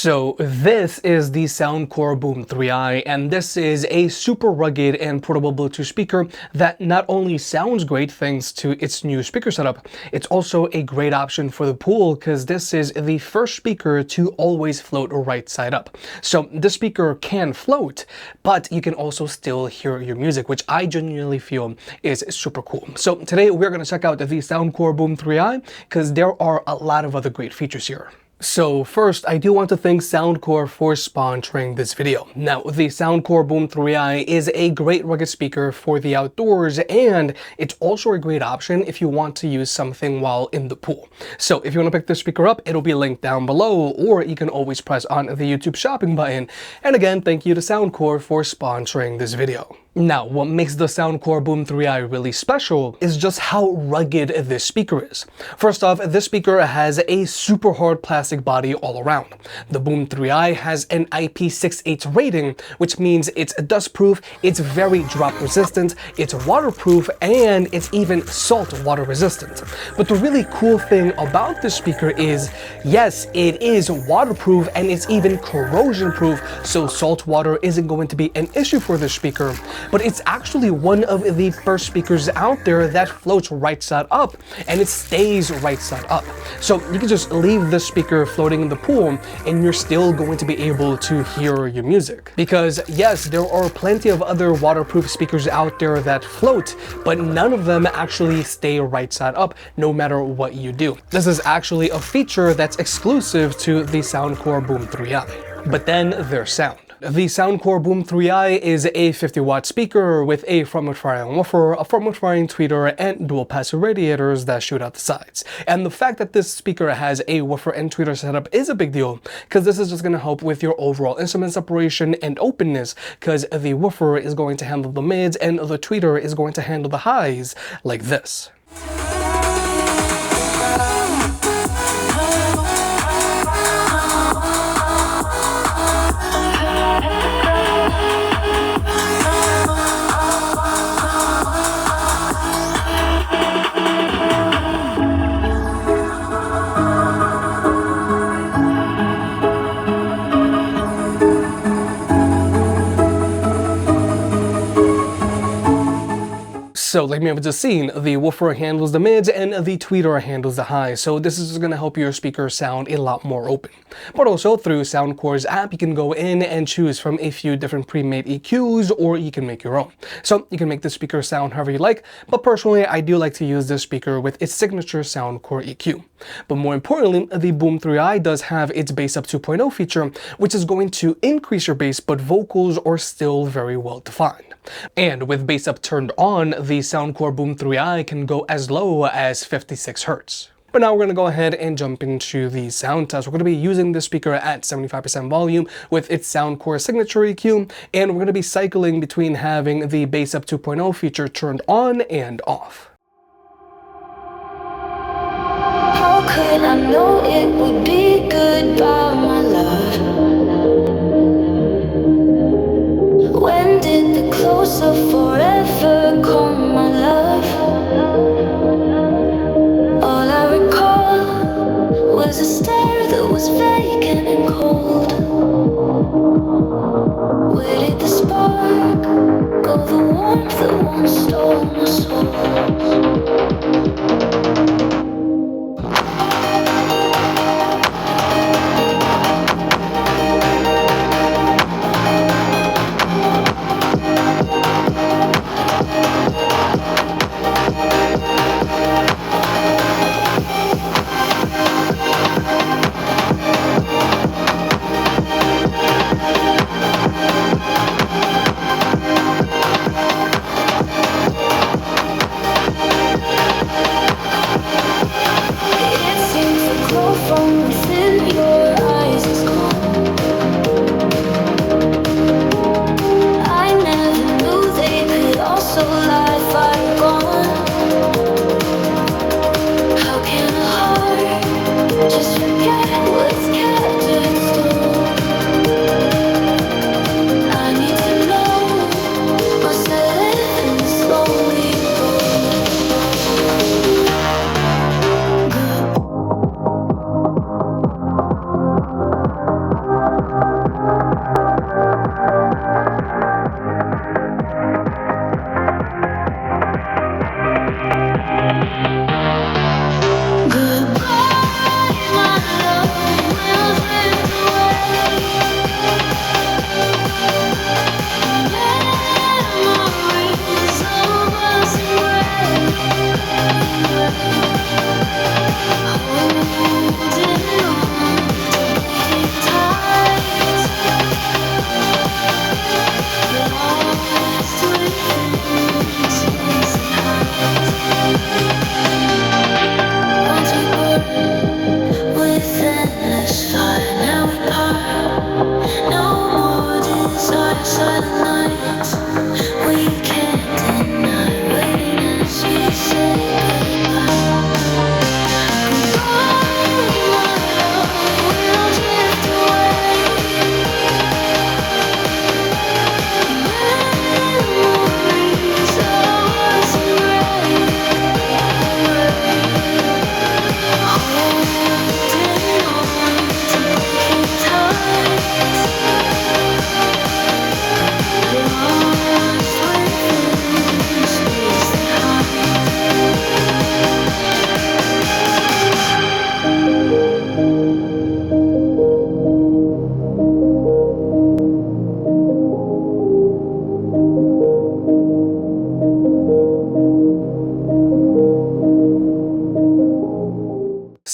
So this is the Soundcore Boom 3i, and this is a super rugged and portable Bluetooth speaker that not only sounds great thanks to its new speaker setup, it's also a great option for the pool because this is the first speaker to always float right side up. So this speaker can float, but you can also still hear your music, which I genuinely feel is super cool. So today we're going to check out the Soundcore Boom 3i because there are a lot of other great features here. So first, I do want to thank Soundcore for sponsoring this video. Now, the Soundcore Boom 3i is a great rugged speaker for the outdoors, and it's also a great option if you want to use something while in the pool. So if you want to pick this speaker up, it'll be linked down below, or you can always press on the YouTube shopping button. And again, thank you to Soundcore for sponsoring this video. Now, what makes the Soundcore Boom 3i really special is just how rugged this speaker is. First off, this speaker has a super hard plastic body all around. The Boom 3i has an IP68 rating, which means it's dustproof, it's very drop resistant, it's waterproof, and it's even salt water resistant. But the really cool thing about this speaker is, yes, it is waterproof and it's even corrosion proof, so salt water isn't going to be an issue for this speaker. But it's actually one of the first speakers out there that floats right side up, and it stays right side up. So you can just leave the speaker floating in the pool and you're still going to be able to hear your music. Because yes, there are plenty of other waterproof speakers out there that float, but none of them actually stay right side up no matter what you do. This is actually a feature that's exclusive to the Soundcore Boom 3i. But then there's sound. The Soundcore Boom 3i is a 50-watt speaker with a front-mode-firing woofer, a front-mode-firing tweeter, and dual passive radiators that shoot out the sides. And the fact that this speaker has a woofer and tweeter setup is a big deal, because this is just going to help with your overall instrument separation and openness, because the woofer is going to handle the mids and the tweeter is going to handle the highs like this. So like we have just seen, the woofer handles the mids and the tweeter handles the highs. So this is going to help your speaker sound a lot more open. But also through Soundcore's app, you can go in and choose from a few different pre-made EQs, or you can make your own. So you can make the speaker sound however you like, but personally I do like to use this speaker with its signature Soundcore EQ. But more importantly, the Boom 3i does have its Bass Up 2.0 feature, which is going to increase your bass, but vocals are still very well defined. And with Bass Up turned on, the Soundcore Boom 3i can go as low as 56 Hz. But now we're going to go ahead and jump into the sound test. We're going to be using this speaker at 75% volume with its Soundcore signature EQ, and we're going to be cycling between having the Bass Up 2.0 feature turned on and off. How could I know it would be goodbye, my love? When did the close of forever come, my love? All I recall was a stare that was vacant and cold. Where did the spark go, the warmth that once stole my soul?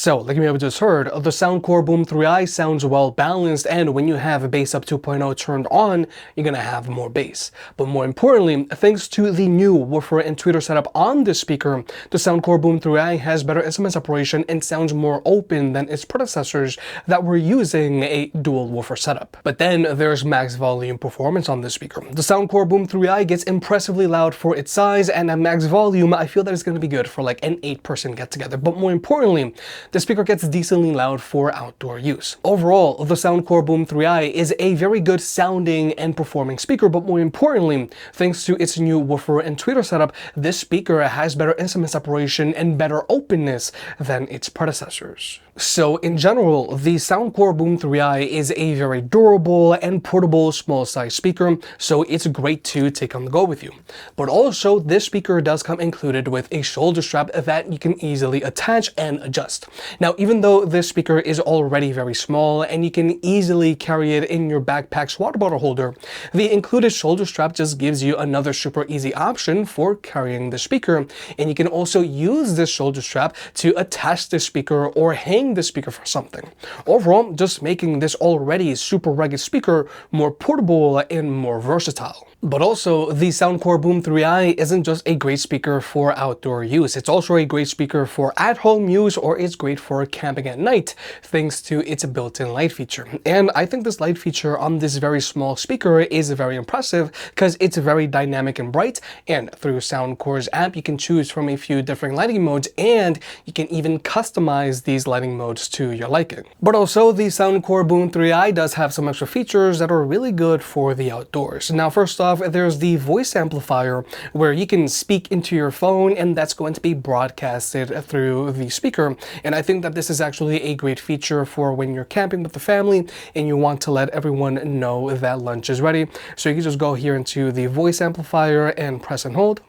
So, like you may have just heard, the Soundcore Boom 3i sounds well balanced, and when you have bass up 2.0 turned on, you're gonna have more bass. But more importantly, thanks to the new woofer and tweeter setup on this speaker, the Soundcore Boom 3i has better instrument separation and sounds more open than its predecessors that were using a dual woofer setup. But then there's max volume performance on this speaker. The Soundcore Boom 3i gets impressively loud for its size, and at max volume, I feel that it's gonna be good for like an 8-person get-together. But more importantly, the speaker gets decently loud for outdoor use. Overall, the Soundcore Boom 3i is a very good sounding and performing speaker, but more importantly, thanks to its new woofer and tweeter setup, this speaker has better instrument separation and better openness than its predecessors. So in general, the Soundcore Boom 3i is a very durable and portable small size speaker, so it's great to take on the go with you. But also, this speaker does come included with a shoulder strap that you can easily attach and adjust. Now, even though this speaker is already very small and you can easily carry it in your backpack's water bottle holder, the included shoulder strap just gives you another super easy option for carrying the speaker. And you can also use this shoulder strap to attach the speaker or hang the speaker for something. Overall, just making this already super rugged speaker more portable and more versatile. But also, the Soundcore Boom 3i isn't just a great speaker for outdoor use, it's also a great speaker for at-home use, or it's great for camping at night, thanks to its built-in light feature. And I think this light feature on this very small speaker is very impressive because it's very dynamic and bright, and through Soundcore's app you can choose from a few different lighting modes, and you can even customize these lighting modes to your liking. But also, the Soundcore Boom 3i does have some extra features that are really good for the outdoors. Now, first off, there's the voice amplifier where you can speak into your phone and that's going to be broadcasted through the speaker. And I think that this is actually a great feature for when you're camping with the family and you want to let everyone know that lunch is ready. So you can just go here into the voice amplifier and press and hold.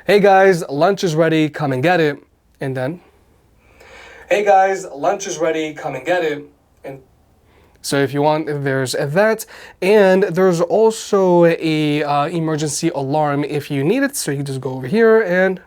Hey guys, lunch is ready, come and get it. And then, hey guys, lunch is ready, come and get it. And so if you want, there's that, and there's also a emergency alarm if you need it. So you can just go over here and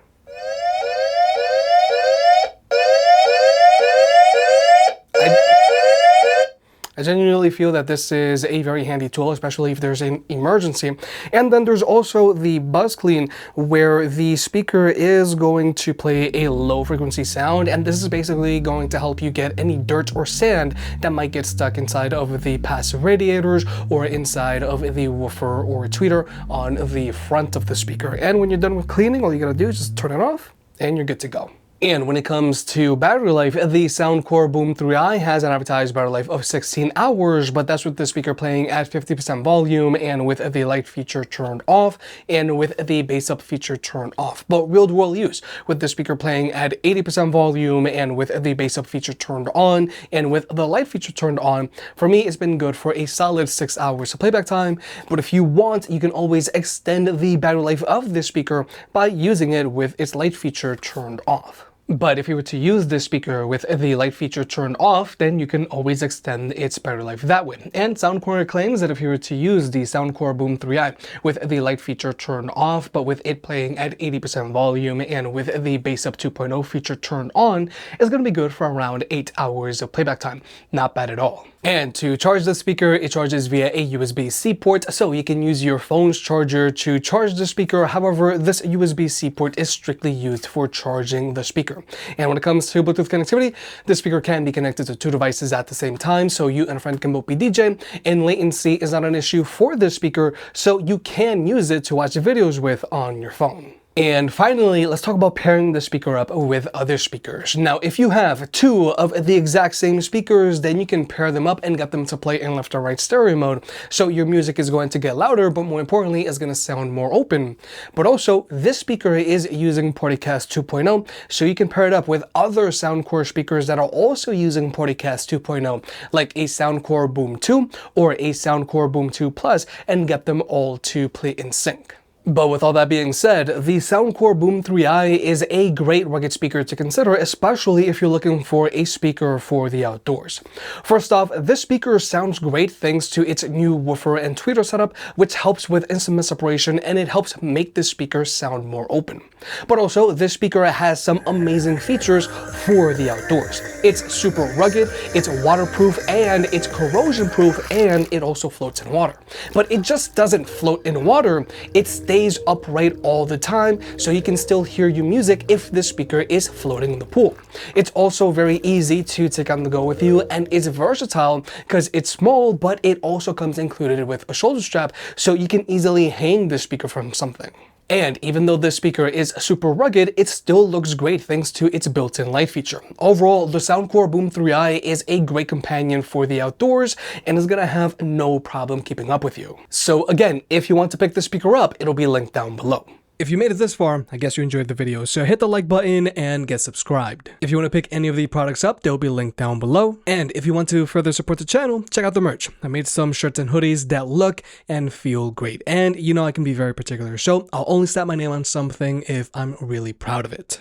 I genuinely feel that this is a very handy tool, especially if there's an emergency. And then there's also the buzz clean, where the speaker is going to play a low frequency sound, and this is basically going to help you get any dirt or sand that might get stuck inside of the passive radiators or inside of the woofer or tweeter on the front of the speaker. And when you're done with cleaning, all you gotta do is just turn it off and you're good to go. And when it comes to battery life, the Soundcore Boom 3i has an advertised battery life of 16 hours, but that's with the speaker playing at 50% volume and with the light feature turned off and with the bass up feature turned off. But real world use, with the speaker playing at 80% volume and with the bass up feature turned on and with the light feature turned on, for me it's been good for a solid 6 hours of playback time. But if you want, you can always extend the battery life of this speaker by using it with its light feature turned off. But if you were to use this speaker with the light feature turned off, then you can always extend its battery life that way. And Soundcore claims that if you were to use the Soundcore Boom 3i with the light feature turned off, but with it playing at 80% volume and with the bass up 2.0 feature turned on, it's going to be good for around 8 hours of playback time. Not bad at all. And to charge the speaker, it charges via a USB-C port, so you can use your phone's charger to charge the speaker. However, this USB-C port is strictly used for charging the speaker. And when it comes to Bluetooth connectivity, the speaker can be connected to 2 devices at the same time, so you and a friend can both be DJ, and latency is not an issue for this speaker, so you can use it to watch videos with on your phone. And finally, let's talk about pairing the speaker up with other speakers. Now, if you have 2 of the exact same speakers, then you can pair them up and get them to play in left or right stereo mode. So your music is going to get louder, but more importantly, it's going to sound more open. But also, this speaker is using Partycast 2.0, so you can pair it up with other Soundcore speakers that are also using Partycast 2.0, like a Soundcore Boom 2 or a Soundcore Boom 2 Plus, and get them all to play in sync. But with all that being said, the Soundcore Boom 3i is a great rugged speaker to consider, especially if you're looking for a speaker for the outdoors. First off, this speaker sounds great thanks to its new woofer and tweeter setup, which helps with instrument separation and it helps make this speaker sound more open. But also, this speaker has some amazing features for the outdoors. It's super rugged, it's waterproof, and it's corrosion proof, and it also floats in water. But it just doesn't float in water, it stays upright all the time, so you can still hear your music if this speaker is floating in the pool. It's also very easy to take on the go with you, and it's versatile because it's small, but it also comes included with a shoulder strap, so you can easily hang this speaker from something. And even though this speaker is super rugged, it still looks great thanks to its built-in light feature. Overall, the Soundcore Boom 3i is a great companion for the outdoors and is gonna have no problem keeping up with you. So again, if you want to pick this speaker up, it'll be linked down below. If you made it this far, I guess you enjoyed the video, so hit the like button and get subscribed. If you want to pick any of the products up, they'll be linked down below. And if you want to further support the channel, check out the merch. I made some shirts and hoodies that look and feel great. And you know I can be very particular, so I'll only slap my name on something if I'm really proud of it.